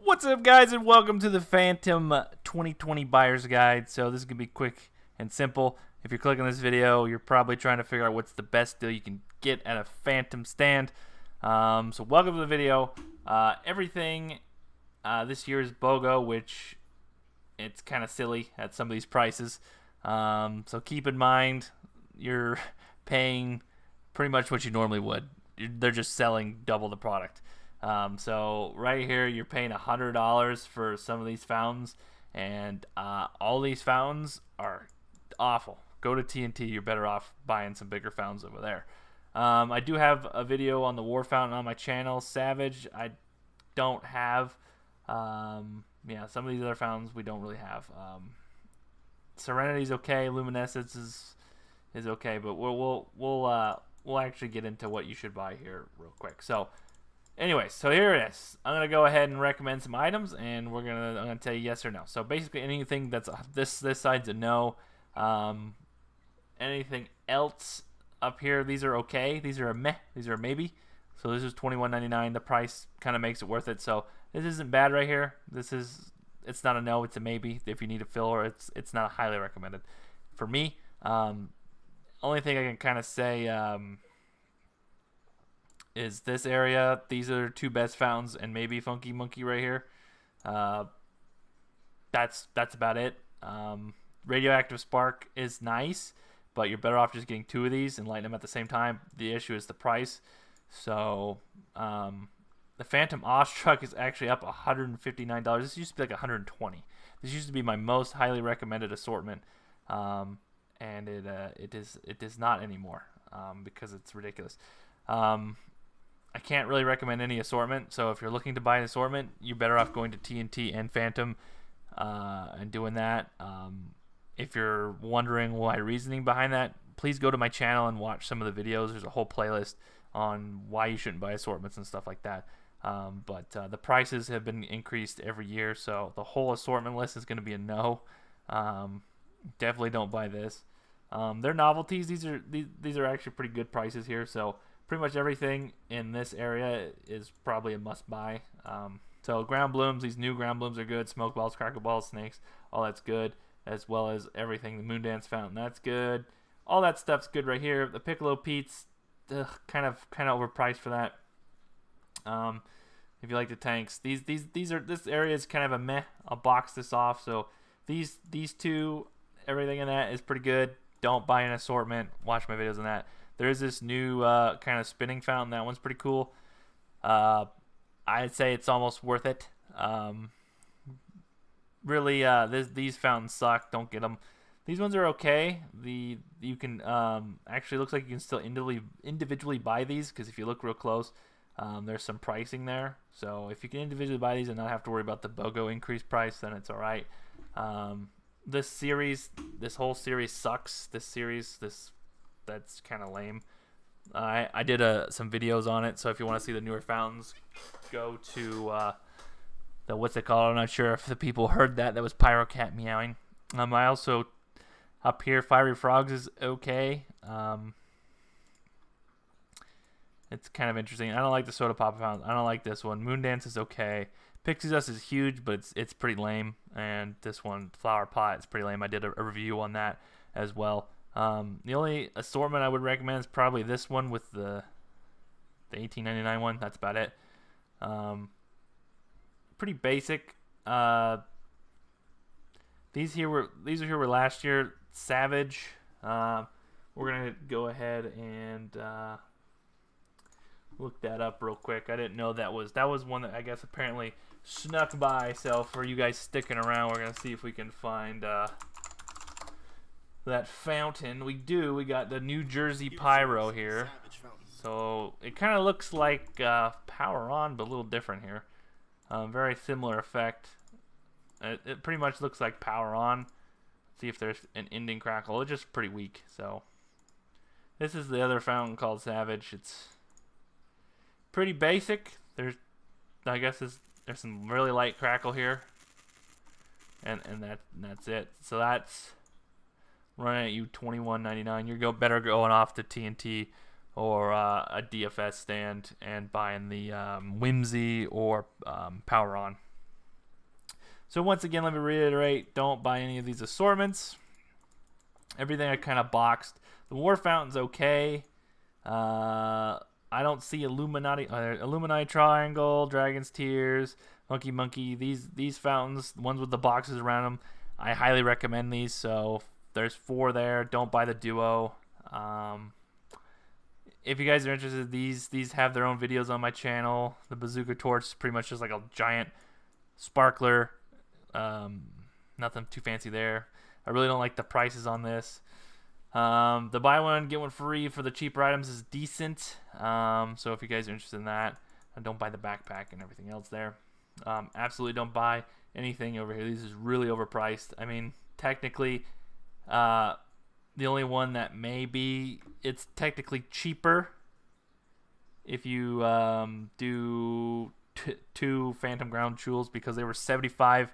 What's up, guys, and welcome to the Phantom 2020 Buyer's Guide. So this is going to be quick and simple. If you're clicking this video, you're probably trying to figure out what's the best deal you can get at a Phantom stand. So welcome to the video. Everything this year is BOGO, which it's kind of silly at some of these prices. So keep in mind you're paying pretty much what you normally would. They're just selling double the product. So right here, you're paying $100 for some of these fountains, and all these fountains are awful. Go to TNT. You're better off buying some bigger fountains over there. I do have a video on the War Fountain on my channel, Savage. I don't have, yeah, some of these other fountains we don't really have. Serenity's okay. Luminescence is okay, but we'll actually get into what you should buy here real quick. So. Anyway, so here it is. I'm gonna go ahead and recommend some items, and I'm gonna tell you yes or no. So basically, anything that's this side's a no. Anything else up here, these are okay. These are a meh. These are a maybe. So this is $21.99. The price kind of makes it worth it. So this isn't bad right here. It's not a no. It's a maybe. If you need a filler, it's not highly recommended for me. Only thing I can kind of say. Is this area. These are two best fountains, and maybe Funky Monkey right here. That's about it. Radioactive Spark is nice, but you're better off just getting two of these and lighting them at the same time. The issue is the price. So the Phantom Awestruck is actually up $159. This used to be like $120. This used to be my most highly recommended assortment, and it is not anymore because it's ridiculous. I can't really recommend any assortment, so if you're looking to buy an assortment, you're better off going to TNT and Phantom and doing that. If you're wondering why reasoning behind that, please go to my channel and watch some of the videos. There's a whole playlist on why you shouldn't buy assortments and stuff like that. But the prices have been increased every year, so the whole assortment list is going to be a no. Definitely don't buy this. They're novelties. These are actually pretty good prices here, so pretty much everything in this area is probably a must-buy. So ground blooms, these new ground blooms are good. Smoke balls, crackle balls, snakes, all that's good, as well as everything. The Moondance Fountain, that's good. All that stuff's good right here. The Piccolo Pete's kind of overpriced for that. If you like the tanks, this area is kind of a meh. I'll box this off. So these two, everything in that is pretty good. Don't buy an assortment. Watch my videos on that. There's this new kind of spinning fountain. That one's pretty cool. I'd say it's almost worth it. Really, these fountains suck. Don't get them. These ones are okay. You can actually looks like you can still individually buy these, because if you look real close, there's some pricing there. So if you can individually buy these and not have to worry about the BOGO increased price, then it's all right. This whole series sucks. That's kind of lame. I did some videos on it, so if you want to see the newer fountains, go to the what's it called? I'm not sure if the people heard that. That was Pyrocat meowing. I also up here, Fiery Frogs is okay. It's kind of interesting. I don't like the Soda Pop fountain. I don't like this one. Moondance is okay. Pixie Dust is huge, but it's pretty lame. And this one, Flower Pot, is pretty lame. I did a review on that as well. The only assortment I would recommend is probably this one with the $18.99 one. That's about it. Pretty basic. These were last year. Savage. We're gonna go ahead and look that up real quick. I didn't know that was one that I guess apparently snuck by. So for you guys sticking around, we're gonna see if we can find that fountain. We got the New Jersey Pyro here. So it kind of looks like Power On, but a little different here. Very similar effect. It pretty much looks like Power On. See if there's an ending crackle. It's just pretty weak. So this is the other fountain called Savage. It's pretty basic. I guess there's some really light crackle here, and that's it. So that's running at you $21.99. You're better going off to TNT or a DFS stand and buying the Whimsy or Power On. So once again, let me reiterate, don't buy any of these assortments. Everything I kind of boxed. The War Fountain's okay. I don't see Illuminati Triangle, Dragon's Tears, Monkey. These fountains, the ones with the boxes around them, I highly recommend these. So there's 4 there. Don't buy the duo. If you guys are interested, these have their own videos on my channel. The Bazooka Torch is pretty much just like a giant sparkler. Nothing too fancy there. I really don't like the prices on this. The buy one get one free for the cheaper items is decent. So if you guys are interested in that, don't buy the backpack and everything else there. Absolutely don't buy anything over here. These is really overpriced. I mean, technically, the only one that may be, it's technically cheaper if you do 2 Phantom Crown Jewels, because they were $75,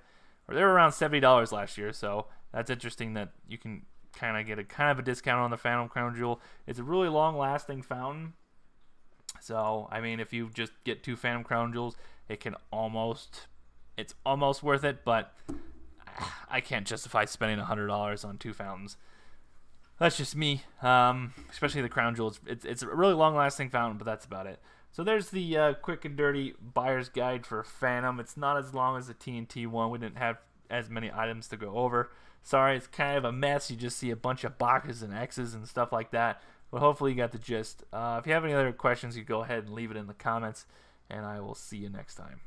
or they were around $70 last year. So that's interesting that you can kind of get a discount on the Phantom Crown Jewel. It's a really long-lasting fountain. So I mean, if you just get 2 Phantom Crown Jewels, it's almost worth it. But I can't justify spending $100 on 2 fountains. That's just me. Especially the Crown Jewel. It's a really long-lasting fountain, but that's about it. So there's the quick and dirty buyer's guide for Phantom. It's not as long as the TNT one. We didn't have as many items to go over. Sorry, it's kind of a mess. You just see a bunch of boxes and X's and stuff like that. But hopefully you got the gist. If you have any other questions, you go ahead and leave it in the comments, and I will see you next time.